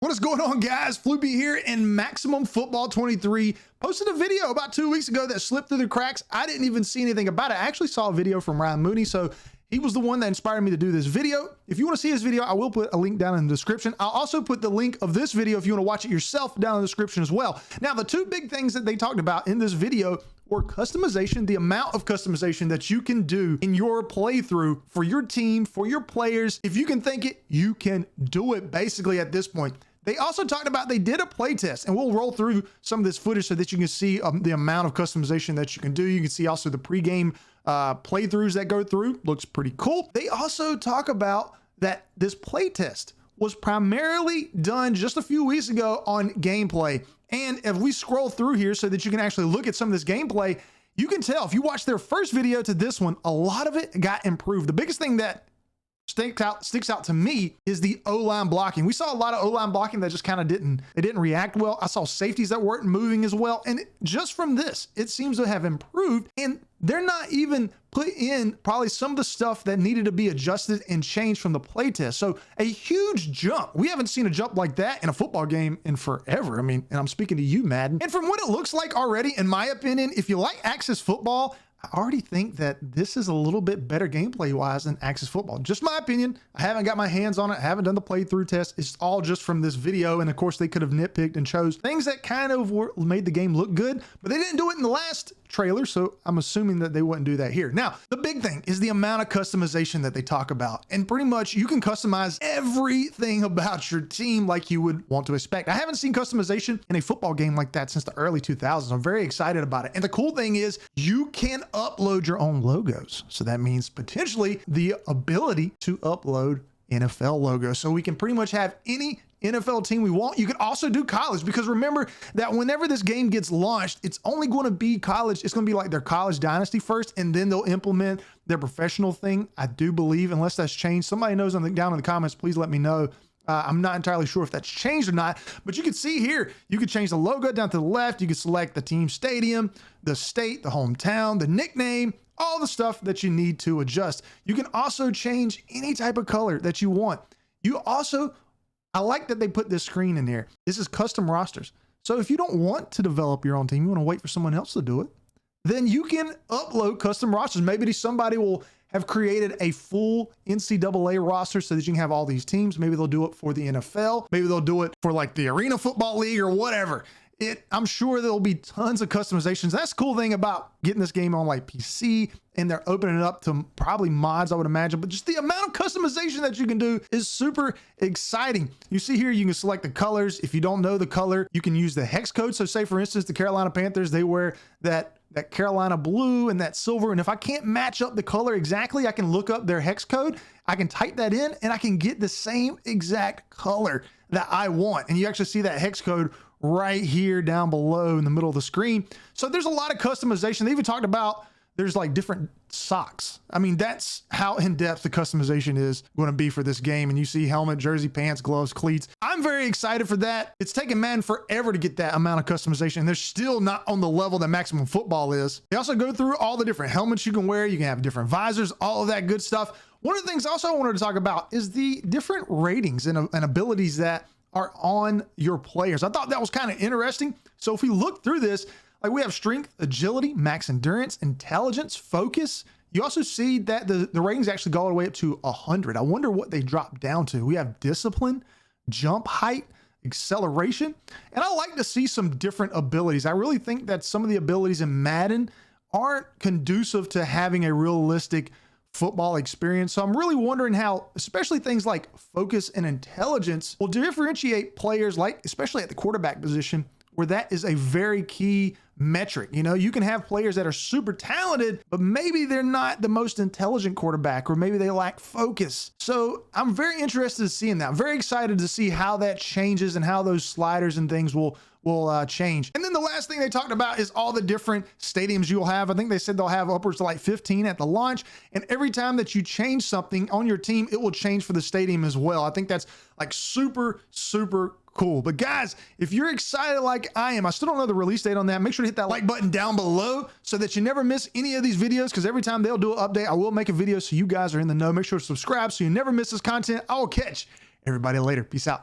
What is going on, guys? Floopy here, and Maximum Football 23 posted a video about 2 weeks ago that slipped through the cracks. I didn't even see anything about it. I actually saw a video from Ryan Moody, so he was the one that inspired me to do this video. If you want to see this video, I will put a link down in the description. I'll also put the link of this video if you want to watch it yourself down in the description as well. Now, the two big things that they talked about in this video were customization, the amount of customization that you can do in your playthrough for your team, for your players. If you can think it, you can do it basically at this point. They also talked about they did a play test, and we'll roll through some of this footage so that you can see the amount of customization that you can do. You can see also the pregame playthroughs that go through. Looks pretty cool. They also talk about that this play test was primarily done just a few weeks ago on gameplay. And if we scroll through here so that you can actually look at some of this gameplay, you can tell if you watch their first video to this one, a lot of it got improved. The biggest thing that sticks out to me is the O-line blocking. We saw a lot of O-line blocking that just kind of didn't react well. I saw safeties that weren't moving as well. And just from this, it seems to have improved, and they're not even put in probably some of the stuff that needed to be adjusted and changed from the playtest. So a huge jump. We haven't seen a jump like that in a football game in forever. I mean, and I'm speaking to you, Madden. And from what it looks like already, in my opinion, if you like Axis football, I already think that this is a little bit better gameplay wise than Axis football. Just my opinion. I haven't got my hands on it. I haven't done the playthrough test. It's all just from this video. And of course they could have nitpicked and chose things that kind of made the game look good, but they didn't do it in the last trailer. So I'm assuming that they wouldn't do that here. Now, the big thing is the amount of customization that they talk about. And pretty much you can customize everything about your team like you would want to expect. I haven't seen customization in a football game like that since the early 2000s. I'm very excited about it. And the cool thing is you can upload your own logos. So that means potentially the ability to upload NFL logos. So we can pretty much have any NFL team we want. You can also do college, because remember that whenever this game gets launched, it's only going to be college. It's going to be like their college dynasty first, and then they'll implement their professional thing. I do believe, unless that's changed. Somebody knows down in the comments, please let me know. I'm not entirely sure if that's changed or not, but you can see here, you can change the logo down to the left. You can select the team stadium, the state, the hometown, the nickname, all the stuff that you need to adjust. You can also change any type of color that you want. You also, I like that they put this screen in here. This is custom rosters. So if you don't want to develop your own team, you want to wait for someone else to do it, then you can upload custom rosters. Maybe somebody will have created a full NCAA roster so that you can have all these teams. Maybe they'll do it for the NFL. Maybe they'll do it for like the Arena Football League or whatever. I'm sure there'll be tons of customizations. That's the cool thing about getting this game on like PC, and they're opening it up to probably mods, I would imagine, but just the amount of customization that you can do is super exciting. You see here, you can select the colors. If you don't know the color, you can use the hex code. So say for instance, the Carolina Panthers, they wear that Carolina blue and that silver. And if I can't match up the color exactly, I can look up their hex code. I can type that in and I can get the same exact color that I want. And you actually see that hex code right here down below in the middle of the screen. So there's a lot of customization. They even talked about there's like different socks. I mean, that's how in-depth the customization is going to be for this game. And you see helmet, jersey, pants, gloves, cleats. I'm very excited for that. It's taken Madden forever to get that amount of customization. And they're still not on the level that Maximum Football is. They also go through all the different helmets you can wear. You can have different visors, all of that good stuff. One of the things also I wanted to talk about is the different ratings and abilities that are on your players. I thought that was kind of interesting. So if we look through this, like we have strength, agility, max endurance, intelligence, focus. You also see that the ratings actually go all the way up to 100. I wonder what they drop down to. We have discipline, jump height, acceleration, and I like to see some different abilities. I really think that some of the abilities in Madden aren't conducive to having a realistic football experience. So I'm really wondering how, especially things like focus and intelligence, will differentiate players, like especially at the quarterback position, where that is a very key metric. You know, you can have players that are super talented, but maybe they're not the most intelligent quarterback, or maybe they lack focus. So I'm very interested in seeing that. I'm very excited to see how that changes and how those sliders and things will change. And then the last thing they talked about is all the different stadiums you'll have. I think they said they'll have upwards to like 15 at the launch. And every time that you change something on your team, it will change for the stadium as well. I think that's like super, super cool. But guys, if you're excited like I am, I still don't know the release date on that. Make sure to hit that like button down below so that you never miss any of these videos, because every time they'll do an update, I will make a video so you guys are in the know. Make sure to subscribe so you never miss this content. I will catch everybody later. Peace out.